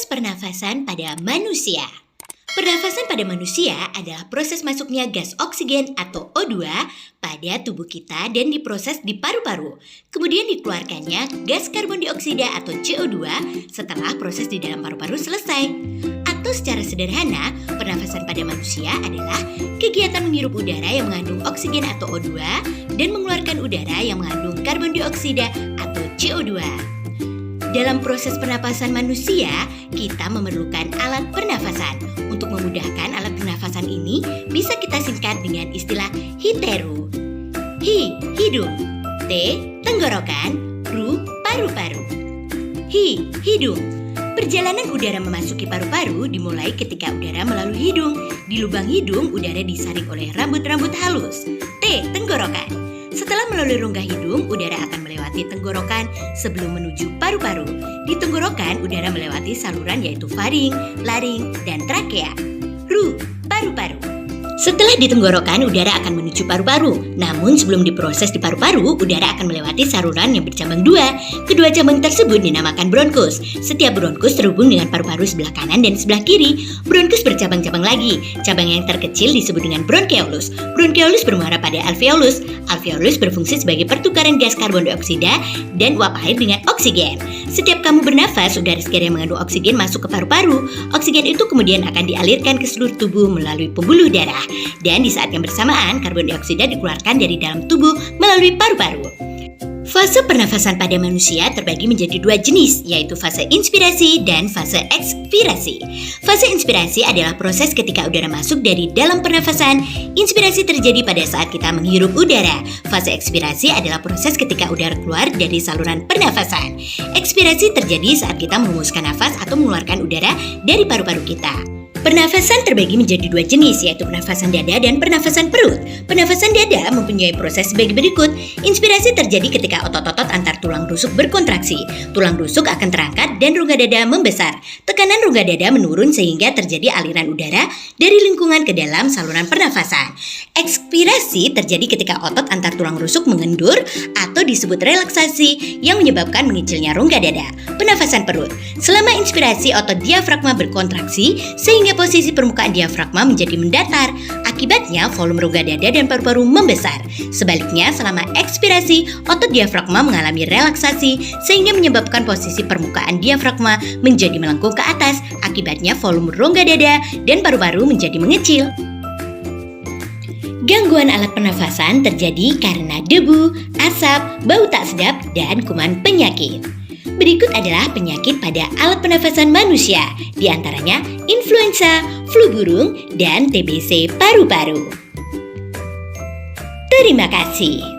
pernafasan pada manusia. Pernafasan pada manusia adalah proses masuknya gas oksigen atau O2 pada tubuh kita dan diproses di paru-paru. Kemudian dikeluarkannya gas karbon dioksida atau CO2 setelah proses di dalam paru-paru selesai. Atau secara sederhana, pernafasan pada manusia adalah kegiatan menghirup udara yang mengandung oksigen atau O2 dan mengeluarkan udara yang mengandung karbon dioksida atau CO2. Dalam proses pernapasan manusia, kita memerlukan alat pernafasan. Untuk memudahkan alat pernafasan ini, bisa kita singkat dengan istilah HITERU. Hi, hidung. T, tenggorokan. Ru, paru-paru. Hi, hidung. Perjalanan udara memasuki paru-paru dimulai ketika udara melalui hidung. Di lubang hidung, udara disaring oleh rambut-rambut halus. T, tenggorokan. Setelah melalui rongga hidung, udara akan melewati tenggorokan sebelum menuju paru-paru. Di tenggorokan, udara melewati saluran yaitu faring, laring, dan trakea. Ru, paru-paru. Setelah di tenggorokan, udara akan menuju paru-paru. Namun sebelum diproses di paru-paru, udara akan melewati saluran yang bercabang dua. Kedua cabang tersebut dinamakan bronkus. Setiap bronkus terhubung dengan paru-paru sebelah kanan dan sebelah kiri. Bronkus bercabang-cabang lagi. Cabang yang terkecil disebut dengan bronkeolus. Bronkeolus bermuara pada alveolus. Alveolus berfungsi sebagai pertukaran gas karbon dioksida dan uap air dengan oksigen. Setiap kamu bernafas, udara segar yang mengandung oksigen masuk ke paru-paru. Oksigen itu kemudian akan dialirkan ke seluruh tubuh melalui pembuluh darah. Dan di saat yang bersamaan, karbon dioksida dikeluarkan dari dalam tubuh melalui paru-paru. Fase pernafasan pada manusia terbagi menjadi dua jenis, yaitu fase inspirasi dan fase ekspirasi. Fase inspirasi adalah proses ketika udara masuk dari dalam pernafasan. Inspirasi terjadi pada saat kita menghirup udara. Fase ekspirasi adalah proses ketika udara keluar dari saluran pernafasan. Ekspirasi terjadi saat kita menghembuskan nafas atau mengeluarkan udara dari paru-paru kita. Pernafasan terbagi menjadi dua jenis, yaitu pernafasan dada dan pernafasan perut. Pernafasan dada mempunyai proses sebagai berikut. Inspirasi terjadi ketika otot-otot antar tulang rusuk berkontraksi. Tulang rusuk akan terangkat dan rongga dada membesar. Tekanan rongga dada menurun sehingga terjadi aliran udara dari lingkungan ke dalam saluran pernafasan. Ekspirasi terjadi ketika otot antar tulang rusuk mengendur atau disebut relaksasi yang menyebabkan mengecilnya rongga dada. Pernafasan perut. Selama inspirasi, otot diafragma berkontraksi sehingga posisi permukaan diafragma menjadi mendatar. Akibatnya, volume rongga dada dan paru-paru membesar. Sebaliknya, selama ekspirasi, otot diafragma mengalami relaksasi sehingga menyebabkan posisi permukaan diafragma menjadi melengkung ke atas. Akibatnya, volume rongga dada dan paru-paru menjadi mengecil. Gangguan alat pernafasan terjadi karena debu, asap, bau tak sedap, dan kuman penyakit. Berikut adalah penyakit pada alat pernafasan manusia, di antaranya influenza, flu burung, dan TBC paru-paru. Terima kasih.